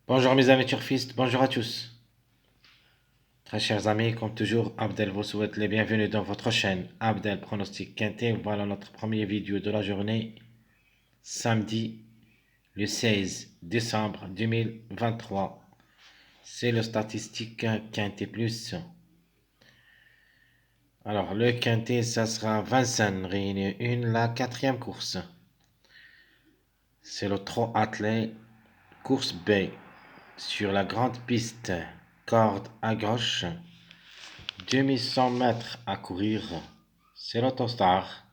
Bonjour mes amis turfistes, bonjour à tous. Très chers amis, comme toujours, Abdel vous souhaite les bienvenus dans votre chaîne Abdel Pronostic Quintet. Voilà notre première vidéo de la journée, samedi le 16 décembre 2023. C'est le statistique Quintet Plus. Alors le Quintet, ça sera Vincennes, réunion 1, la quatrième course. C'est le trot attelé, course B, sur la grande piste, corde à gauche. 2100 mètres à courir, c'est l'autostar.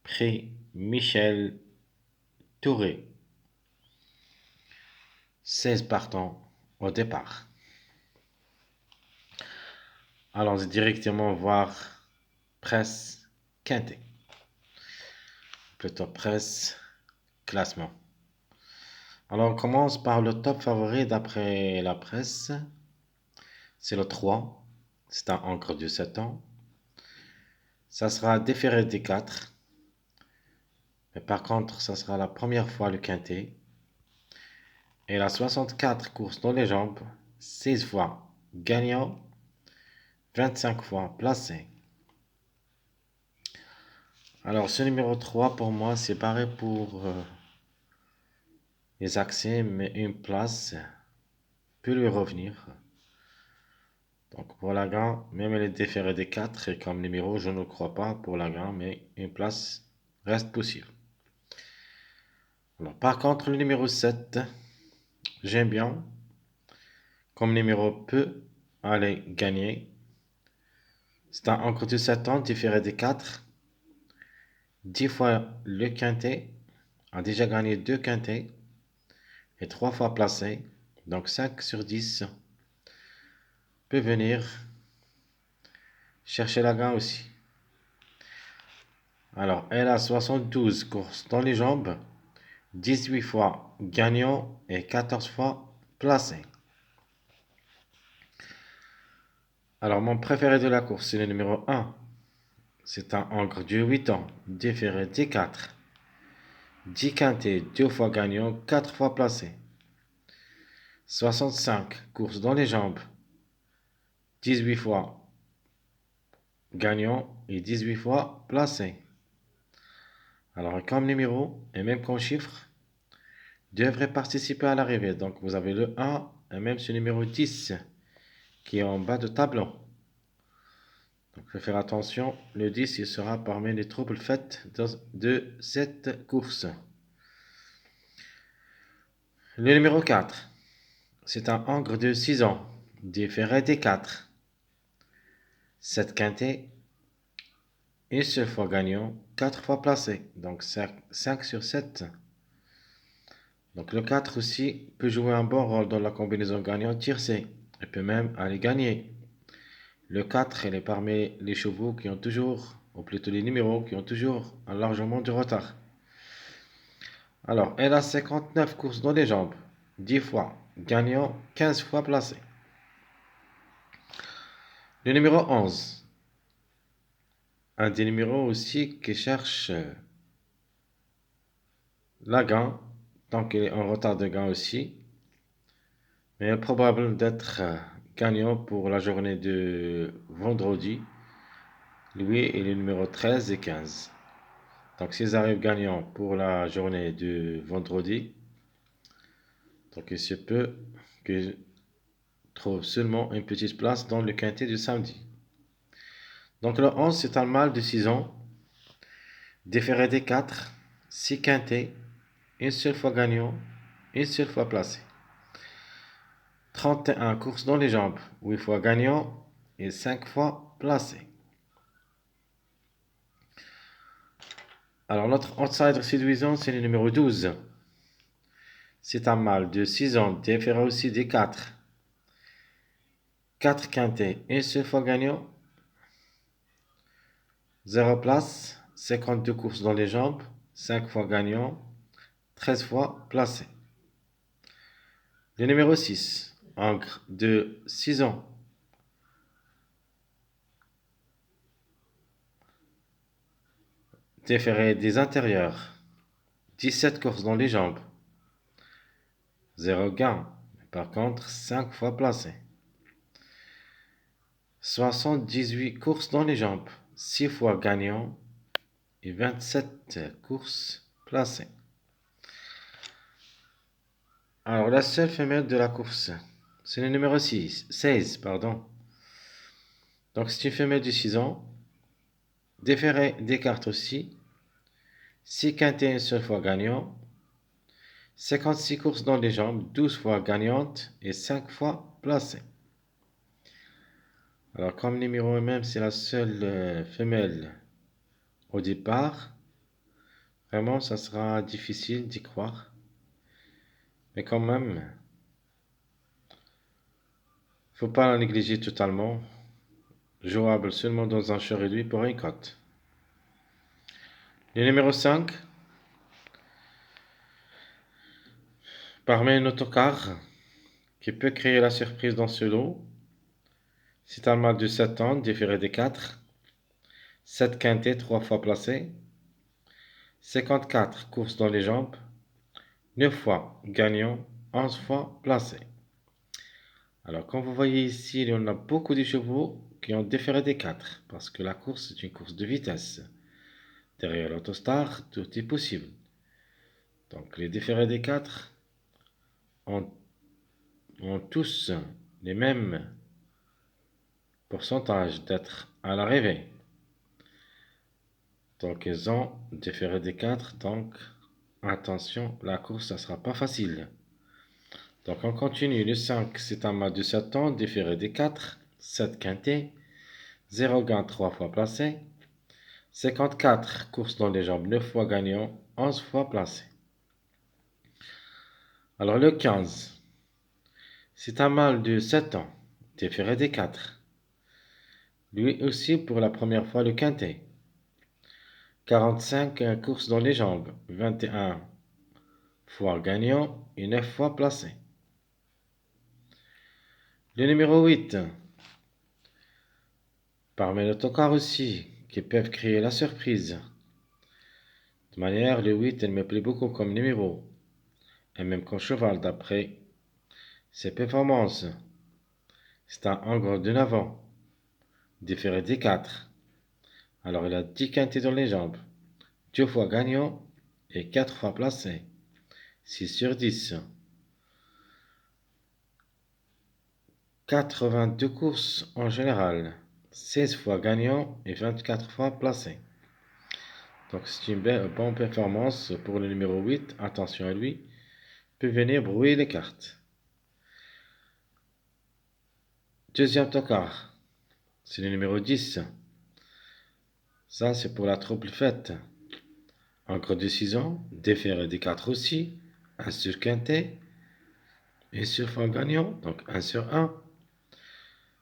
Prix Michel Touré. 16 partants au départ. Allons directement voir presse quintet. Plutôt presse classement. Alors on commence par le top favori d'après la presse. C'est le 3. C'est un encre de 7 ans. Ça sera déféré des 4. Mais par contre, ça sera la première fois le quintet. Et la 64 courses dans les jambes, 6 fois gagnant, 25 fois placé. Alors ce numéro 3 pour moi c'est pareil pour les accès, mais une place peut lui revenir. Donc pour la gagne, même elle est déférée des 4 et comme numéro je ne crois pas pour la gagne, mais une place reste possible. Alors, par contre le numéro 7, j'aime bien. Comme numéro peut aller gagner. C'est un encre de 7 ans, différé des 4. 10 fois le quintet, a déjà gagné 2 quintets et 3 fois placé. Donc 5 sur 10 peut venir chercher la gagne aussi. Alors, elle a 72 courses dans les jambes, 18 fois gagnant et 14 fois placé. Alors, mon préféré de la course, c'est le numéro 1. C'est un encre de 8 ans, déféré des 4. 10 quintets, 2 fois gagnant, 4 fois placé. 65 courses dans les jambes, 18 fois gagnant et 18 fois placé. Alors, comme numéro et même comme chiffre, devrait participer à l'arrivée. Donc, vous avez le 1 et même ce numéro 10 qui est en bas de tableau. Donc, il faut faire attention. Le 10, il sera parmi les troubles faits de cette course. Le numéro 4, c'est un encre de 6 ans, différé des 4. 7 quintés, une seule fois gagnant, 4 fois placé. Donc, 5 sur 7. Donc, le 4 aussi peut jouer un bon rôle dans la combinaison gagnant-tiercé. Il peut même aller gagner. Le 4, il est parmi les chevaux qui ont toujours, ou plutôt les numéros qui ont toujours un largement de retard. Alors, elle a 59 courses dans les jambes, 10 fois gagnant, 15 fois placé. Le numéro 11, un des numéros aussi qui cherche la gagne, donc il est en retard de gain aussi, mais il est probable d'être gagnant pour la journée de vendredi. Lui est le numéro 13 et 15. Donc s'ils arrivent gagnants pour la journée de vendredi, donc il se peut que je trouve seulement une petite place dans le quintet du samedi. Donc le 11, c'est un mâle de 6 ans, déféré des 4, 6 quintets, une seule fois gagnant, une seule fois placé. 31 courses dans les jambes, 8 fois gagnant et 5 fois placé. Alors notre outsider séduisant, c'est le numéro 12. C'est un mâle de 6 ans, déféré aussi des 4. 4 quintets, une seule fois gagnant, 0 place, 52 courses dans les jambes, 5 fois gagnant, 13 fois placé. Le numéro 6, encre de 6 ans. Déféré des intérieurs, 17 courses dans les jambes, 0 gain. Par contre, 5 fois placé. 78 courses dans les jambes, 6 fois gagnant et 27 courses placées. Alors, la seule femelle de la course, c'est le numéro 16, pardon. Donc, c'est une femelle de 6 ans. Déféré des cartes aussi. 6 quintés, une seule fois gagnant. 56 courses dans les jambes, 12 fois gagnante et 5 fois placée. Alors, comme numéro même, c'est la seule femelle au départ, vraiment, ça sera difficile d'y croire. Mais quand même, faut pas la négliger totalement. Jouable seulement dans un jeu réduit pour une cote. Le numéro 5, parmi un autocar qui peut créer la surprise dans ce lot. C'est un mâle de 7 ans, différé des 4. 7 quintés, 3 fois placé. 54 courses dans les jambes. 9 fois gagnant, 11 fois placé. Alors, comme vous voyez ici, il y en a beaucoup de chevaux qui ont déféré des 4, parce que la course est une course de vitesse. Derrière l'Autostar, tout est possible. Donc, les déférés des 4 ont tous les mêmes pourcentages d'être à l'arrivée. Donc, ils ont déféré des 4, donc attention, la course, ça sera pas facile. Donc, on continue. Le 5, c'est un mât de 7 ans, déféré des 4, 7 quintés, 0 gain, 3 fois placé. 54 courses dans les jambes, 9 fois gagnant, 11 fois placé. Alors, le 15, c'est un mâle de 7 ans, déféré des 4. Lui aussi, pour la première fois, le quintet. 45 courses dans les jambes, 21 fois gagnant et 9 fois placé. Le numéro 8, parmi les autocars aussi, qui peuvent créer la surprise. De manière, le 8, elle me plaît beaucoup comme numéro, et même comme cheval d'après ses performances. C'est un Angre de 9 ans, différé des 4. Alors il a 10 quintés dans les jambes, 2 fois gagnant et 4 fois placé. 6 sur 10. 82 courses en général, 16 fois gagnant et 24 fois placé. Donc c'est une bonne performance pour le numéro 8. Attention à lui, peut venir brouiller les cartes. Deuxième tocard, c'est le numéro 10. Ça, c'est pour la triple fête. Encore de 6 ans, déféré des 4 aussi, 1 sur quintet, et sur fois gagnant, donc 1 sur 1.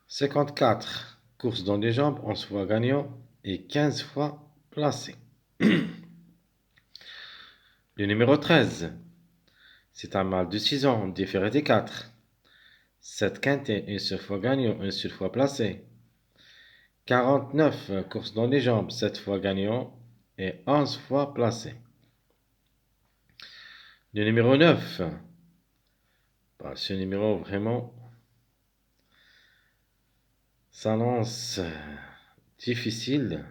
54 courses dans les jambes, 11 fois gagnant et 15 fois placé. Le numéro 13, c'est un mâle de 6 ans, déféré des 4. 7 quintés, 1 seule fois gagnant, 1 seule fois placé. 49 courses dans les jambes, 7 fois gagnant et 11 fois placé. Le numéro 9, ce numéro vraiment s'annonce difficile,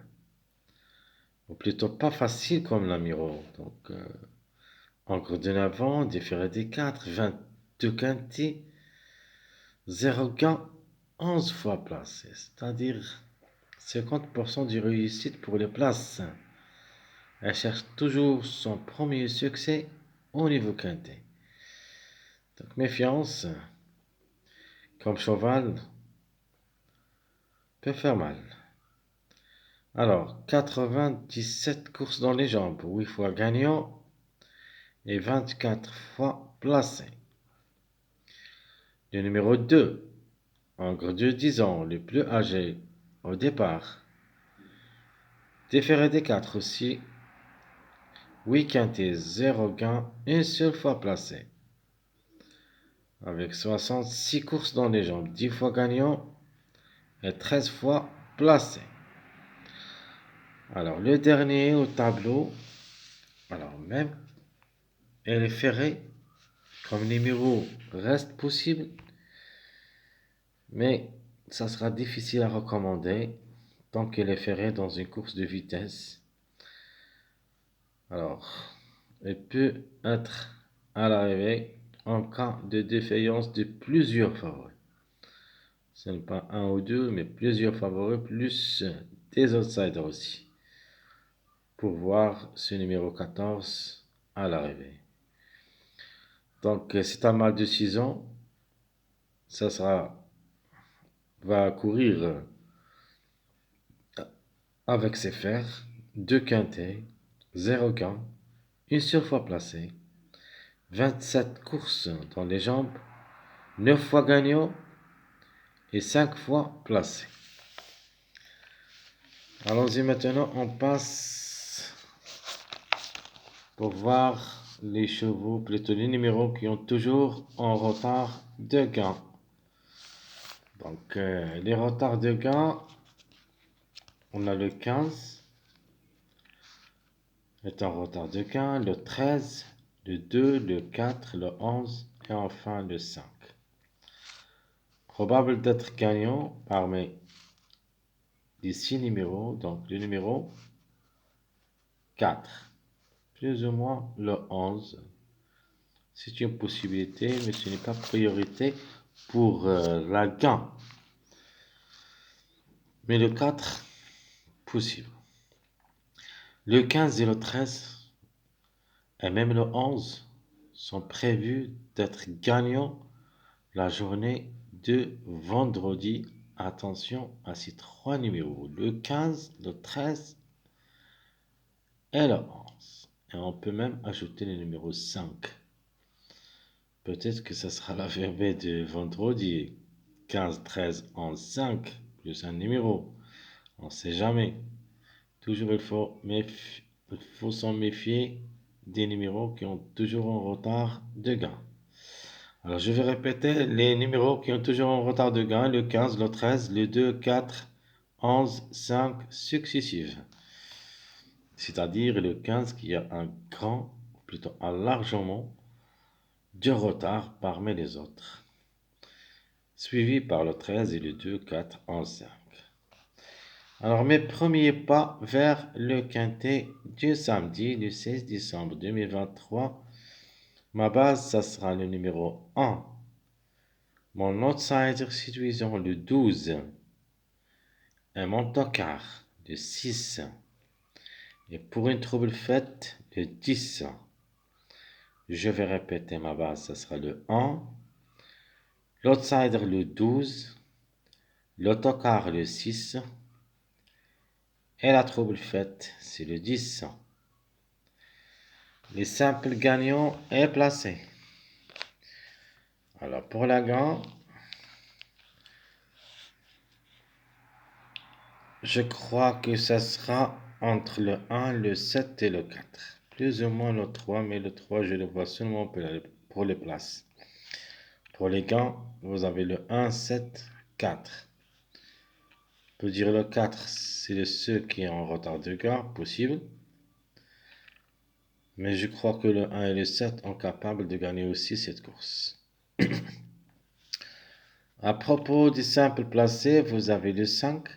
ou plutôt pas facile comme la Miro. Donc, encore de 9 ans, différé des 4, 22 quintés, 0 gain, 11 fois placé, c'est-à-dire 50% de réussite pour les places. Elle cherche toujours son premier succès au niveau quintet. Donc méfiance, comme cheval, peut faire mal. Alors, 97 courses dans les jambes, 8 fois gagnant et 24 fois placé. Le numéro 2, Angre de 10 ans, le plus âgé au départ. Déféré des 4 aussi. 8 quintés, 0 gain, une seule fois placé. Avec 66 courses dans les jambes, 10 fois gagnant et 13 fois placé. Alors, le dernier au tableau, alors même, elle est ferrée comme numéro reste possible, mais ça sera difficile à recommander tant qu'elle est ferrée dans une course de vitesse. Alors, elle peut être à l'arrivée en cas de défaillance de plusieurs favoris. Ce n'est pas un ou deux, mais plusieurs favoris, plus des outsiders aussi, pour voir ce numéro 14 à l'arrivée. Donc, c'est un mâle de 6 ans. Ça va courir avec ses fers, 2 quintés, 0 gain, une seule fois placé, 27 courses dans les jambes, 9 fois gagnant et 5 fois placé. Allons-y maintenant, on passe pour voir les chevaux, plutôt les numéros qui ont toujours en retard de gain. Donc, les retards de gain, on a le 15 est en retard de gain, le 13, le 2, le 4, le 11 et enfin le 5. Probable d'être gagnant parmi les 6 numéros, donc le numéro 4, plus ou moins le 11. C'est une possibilité, mais ce n'est pas priorité pour la gain. Mais le 4, possible. Le 15 et le 13, et même le 11, sont prévus d'être gagnants la journée de vendredi. Attention à ces 3 numéros, le 15, le 13 et le 11. Et on peut même ajouter le numéro 5. Peut-être que ce sera la veille de vendredi. 15, 13, 11, 5, plus un numéro. On ne sait jamais. Toujours il faut s'en méfier des numéros qui ont toujours un retard de gain. Alors je vais répéter les numéros qui ont toujours un retard de gain, le 15, le 13, le 2, 4, 11, 5 successifs. C'est-à-dire le 15 qui a un grand, ou plutôt un largement, de retard parmi les autres. Suivi par le 13 et le 2, 4, 11, 5. Alors mes premiers pas vers le quintet du samedi, le 16 décembre 2023. Ma base, ça sera le numéro 1. Mon outsider séduisant le 12. Et mon tocard le 6. Et pour une trouble faite, le 10. Je vais répéter ma base, ça sera le 1. L'outsider le 12. L'autocar le 6. Et la trouble faite, c'est le 10. Les simples gagnants est placé. Alors pour la gagne, je crois que ça sera entre le 1, le 7 et le 4. Plus ou moins le 3, mais le 3, je le vois seulement pour les places. Pour les gants, vous avez le 1, 7, 4. On peut dire le 4, c'est ceux qui ont en retard de gars, possible. Mais je crois que le 1 et le 7 sont capables de gagner aussi cette course. À propos des simples placés, vous avez le 5,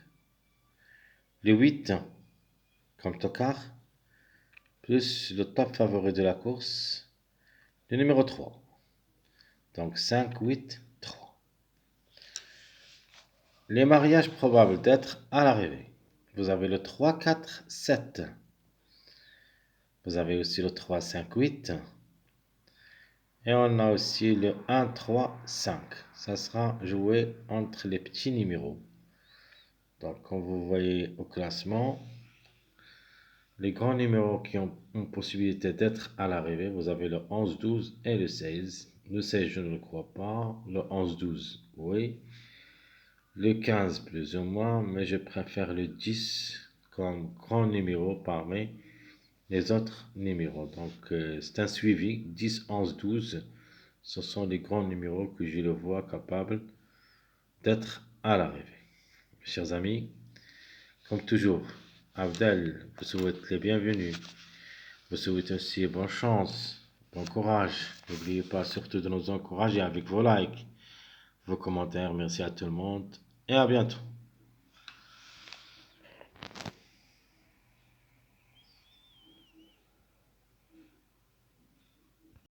le 8 comme tocard, plus le top favori de la course, le numéro 3. Donc 5, 8, 3. Les mariages probables d'être à l'arrivée. Vous avez le 3, 4, 7. Vous avez aussi le 3, 5, 8. Et on a aussi le 1, 3, 5. Ça sera joué entre les petits numéros. Donc, comme vous voyez au classement, les grands numéros qui ont une possibilité d'être à l'arrivée, vous avez le 11, 12 et le 16. Le 16, je ne le crois pas. Le 11, 12, oui. Le 15, plus ou moins, mais je préfère le 10 comme grand numéro parmi les autres numéros. Donc, c'est un suivi. 10, 11, 12. Ce sont les grands numéros que je le vois capables d'être à l'arrivée. Chers amis, comme toujours, Abdel vous souhaite les bienvenus. Vous souhaite aussi bonne chance Bon courage. N'oubliez pas surtout de nous encourager avec vos likes, vos commentaires. Merci à tout le monde et à bientôt.